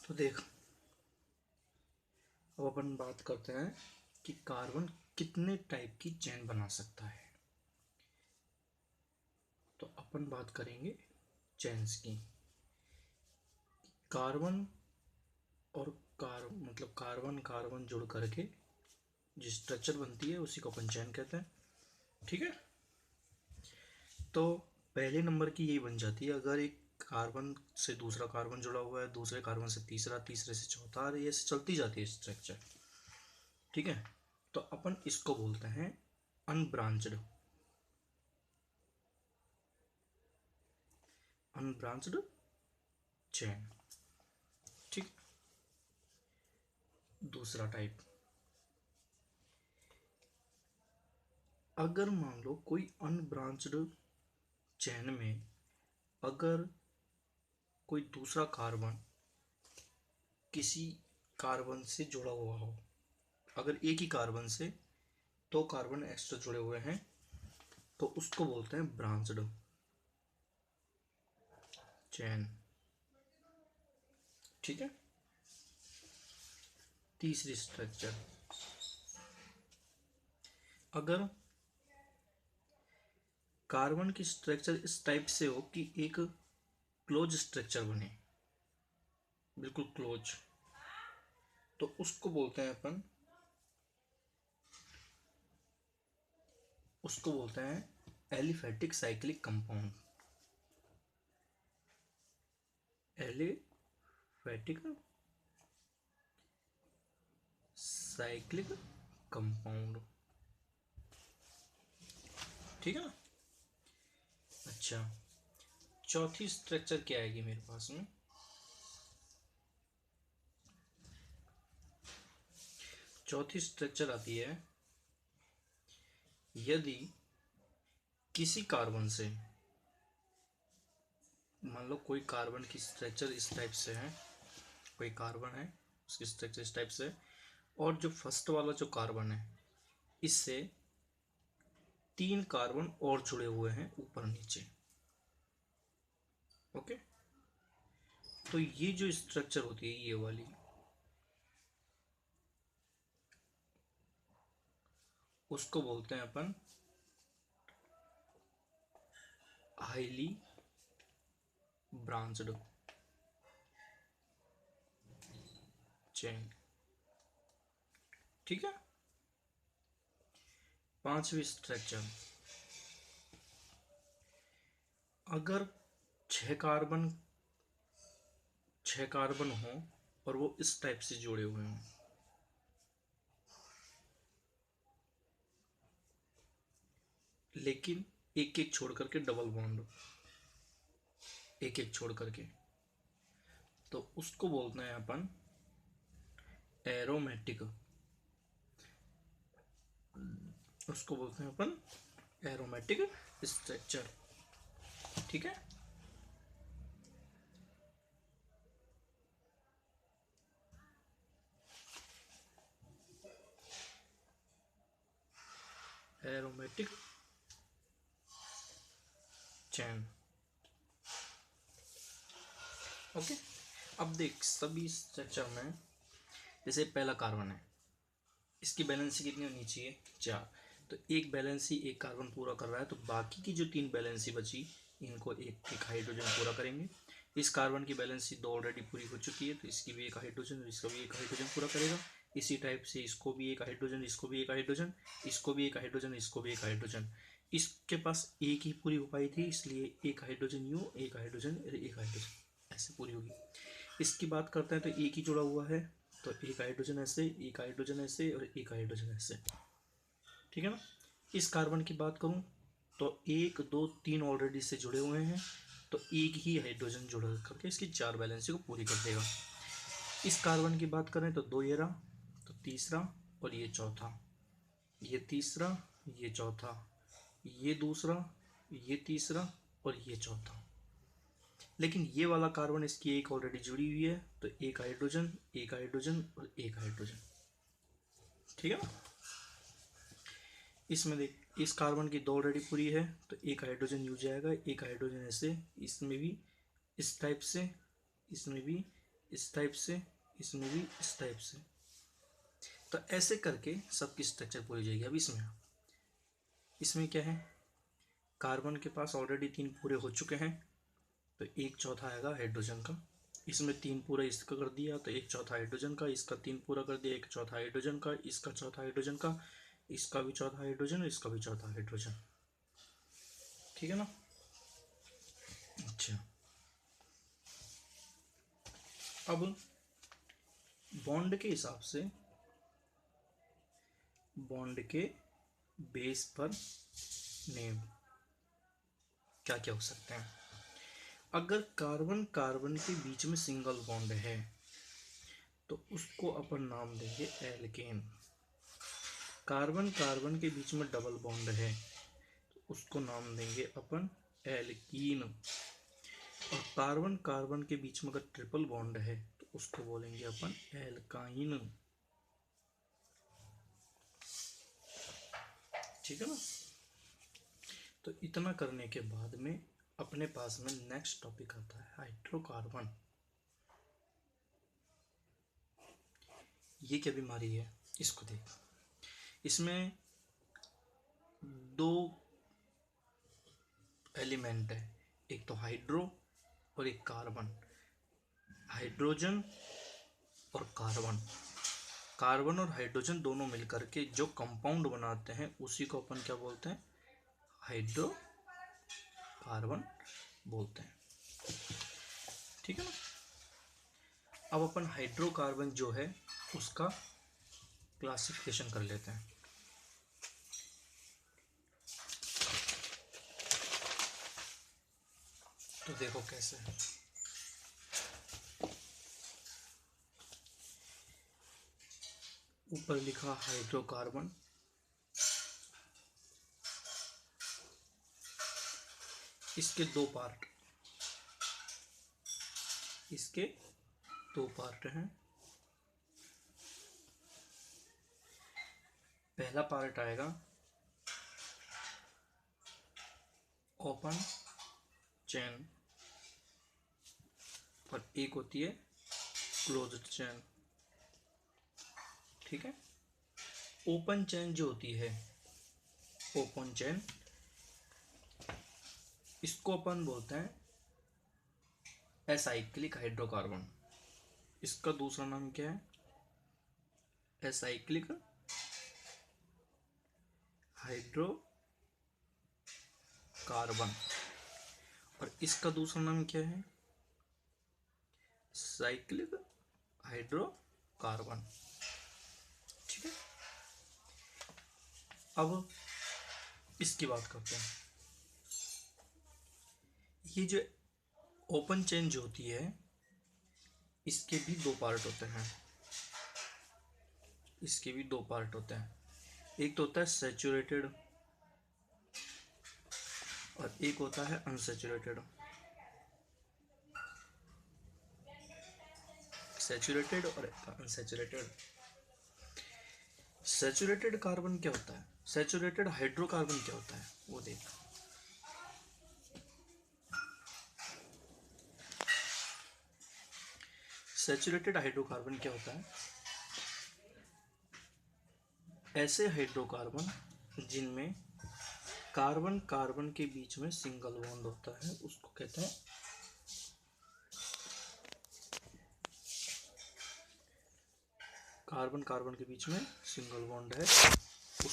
तो देख, अब अपन बात करते हैं कि कार्बन कितने टाइप की चेन बना सकता है। तो अपन बात करेंगे चेन्स की। कार्बन और कार्बन कार्बन जुड़ करके जो स्ट्रक्चर बनती है उसी को अपन चेन कहते हैं। ठीक है, तो पहले नंबर की यही बन जाती है। अगर एक कार्बन से दूसरा कार्बन जुड़ा हुआ है, दूसरे कार्बन से तीसरा, तीसरे से चौथा, और ये चलती जाती है स्ट्रक्चर। ठीक है, तो अपन इसको बोलते हैं अनब्रांच्ड। Unbranched chain. ठीक, दूसरा टाइप, अगर मान लो कोई अनब्रांच्ड चेन में अगर कोई दूसरा कार्बन किसी कार्बन से जुड़ा हुआ हो, अगर एक ही कार्बन से दो कार्बन एक्स्ट्रा जुड़े हुए हैं तो उसको बोलते हैं ब्रांच्ड चेन। ठीक है, तीसरी स्ट्रक्चर, अगर कार्बन की स्ट्रक्चर इस टाइप से हो कि एक क्लोज स्ट्रक्चर बने, बिल्कुल क्लोज, तो उसको बोलते हैं अपन, उसको बोलते हैं aliphatic cyclic compound. Aliphatic cyclic compound. ठीक है ना। अच्छा, चौथी स्ट्रक्चर क्या आएगी मेरे पास में? चौथी स्ट्रक्चर आती है, यदि किसी कार्बन से, मान लो कोई कार्बन की स्ट्रक्चर इस टाइप से है, कोई कार्बन है उसकी स्ट्रक्चर इस टाइप से, और जो फर्स्ट वाला जो कार्बन है इससे तीन कार्बन और जुड़े हुए हैं ऊपर नीचे। ओके, तो ये जो स्ट्रक्चर होती है ये वाली, उसको बोलते हैं अपन हाईली ब्रांच्ड चेन। ठीक है, पांचवी स्ट्रक्चर, अगर छह कार्बन हो और वो इस टाइप से जुड़े हुए हों, लेकिन एक एक छोड़ करके डबल बॉन्ड, एक एक छोड़ करके, तो उसको बोलते हैं अपन एरोमेटिक, उसको बोलते हैं अपन एरोमेटिक स्ट्रक्चर। ठीक है, एरोमेटिक चैन। ओके, अब देख सभी स्ट्रक्चर में, जैसे पहला कार्बन है, इसकी बैलेंसी कितनी होनी चाहिए? 4। तो एक बैलेंसी एक कार्बन पूरा कर रहा है, तो बाकी की जो 3 बैलेंसी बची इनको एक एक हाइड्रोजन पूरा करेंगे। इस कार्बन की बैलेंसी 2 ऑलरेडी पूरी हो चुकी है, तो इसकी भी एक हाइड्रोजन और इसका भी एक हाइड्रोजन पूरा करेगा। इसी टाइप से इसको भी एक हाइड्रोजन, इसको भी एक हाइड्रोजन, इसको भी एक हाइड्रोजन, इसको भी एक हाइड्रोजन। इसके पास एक ही पूरी हो पाई थी, इसलिए एक हाइड्रोजन यूँ, एक हाइड्रोजन और एक हाइड्रोजन, ऐसे पूरी होगी। इसकी बात करते हैं तो एक ही जुड़ा हुआ है, तो एक हाइड्रोजन ऐसे, एक हाइड्रोजन ऐसे और एक हाइड्रोजन ऐसे। ठीक है ना। इस कार्बन की बात करूं तो 1 2 3 ऑलरेडी से जुड़े हुए हैं, तो एक ही हाइड्रोजन जुड़ा करके इसकी 4 बैलेंसी को पूरी कर देगा। इस कार्बन की बात करें तो 2 ये रहा, तो तीसरा और ये चौथा, ये तीसरा, ये चौथा, ये दूसरा, ये तीसरा और ये चौथा। लेकिन ये वाला कार्बन इसकी एक ऑलरेडी जुड़ी हुई है, तो एक हाइड्रोजन, एक हाइड्रोजन और एक हाइड्रोजन। ठीक है ना। इसमें देख, इस कार्बन की 2 ऑलरेडी पूरी है, तो एक हाइड्रोजन यूज जाएगा, एक हाइड्रोजन ऐसे, इसमें भी इस टाइप से, इसमें भी इस टाइप से, इसमें भी इस टाइप से। तो ऐसे करके सबकी स्ट्रक्चर पूरी जाएगी। अब इसमें क्या है, कार्बन के पास ऑलरेडी 3 पूरे हो चुके हैं, तो 1/4 आएगा हाइड्रोजन का। इसमें 3 पूरा इसका कर दिया तो 1/4 हाइड्रोजन का, इसका 3 पूरा कर दिया 1/4 हाइड्रोजन का, इसका 1/4 हाइड्रोजन का, इसका भी 1/4 हाइड्रोजन, इसका भी 1/4 हाइड्रोजन। ठीक है ना। अच्छा, अब बॉन्ड के हिसाब से, बॉन्ड के बेस पर नेम क्या क्या हो सकते हैं। अगर कार्बन कार्बन के बीच में सिंगल बॉन्ड है तो उसको अपन नाम देंगे एल्केन। कार्बन कार्बन के बीच में डबल बॉन्ड है तो उसको नाम देंगे अपन एल्कीन। और कार्बन कार्बन के बीच में अगर ट्रिपल बॉन्ड है तो उसको बोलेंगे अपन एल्काइन। ठीक है ना। तो इतना करने के बाद में अपने पास में नेक्स्ट टॉपिक आता है हाइड्रोकार्बन। ये क्या बीमारी है, इसको देख। इसमें 2 एलिमेंट है, एक तो हाइड्रो और एक कार्बन। हाइड्रोजन और कार्बन, कार्बन और हाइड्रोजन दोनों मिलकर के जो कंपाउंड बनाते हैं उसी को अपन क्या बोलते हैं, हाइड्रो कार्बन बोलते हैं। ठीक है ना। अब अपन हाइड्रोकार्बन जो है उसका क्लासिफिकेशन कर लेते हैं। तो देखो कैसे है। ऊपर लिखा हाइड्रोकार्बन, इसके 2 पार्ट, इसके 2 पार्ट हैं। पहला पार्ट आएगा ओपन चेन और एक होती है क्लोज्ड चेन। ठीक है। ओपन चेन जो होती है, ओपन चेन, इसको अपन बोलते हैं एसाइक्लिक हाइड्रोकार्बन। इसका दूसरा नाम क्या है, एसाइक्लिक हाइड्रोकार्बन। और इसका दूसरा नाम क्या है, साइक्लिक हाइड्रोकार्बन। ठीक है। अब इसकी बात करते हैं। ये जो ओपन चेन जो होती है इसके भी 2 पार्ट होते हैं, इसके भी 2 पार्ट होते हैं। एक तो होता है सैचुरेटेड और एक होता है अनसैचुरेटेड। सैचुरेटेड और अनसैचुरेटेड। सैचुरेटेड कार्बन क्या होता है, सैचुरेटेड हाइड्रोकार्बन क्या होता है वो देख। सैचुरेटेड हाइड्रोकार्बन क्या होता है, ऐसे हाइड्रोकार्बन जिनमें कार्बन कार्बन के बीच में सिंगल बॉन्ड होता है उसको कहते हैं कार्बन कार्बन के बीच में सिंगल बॉन्ड है उसको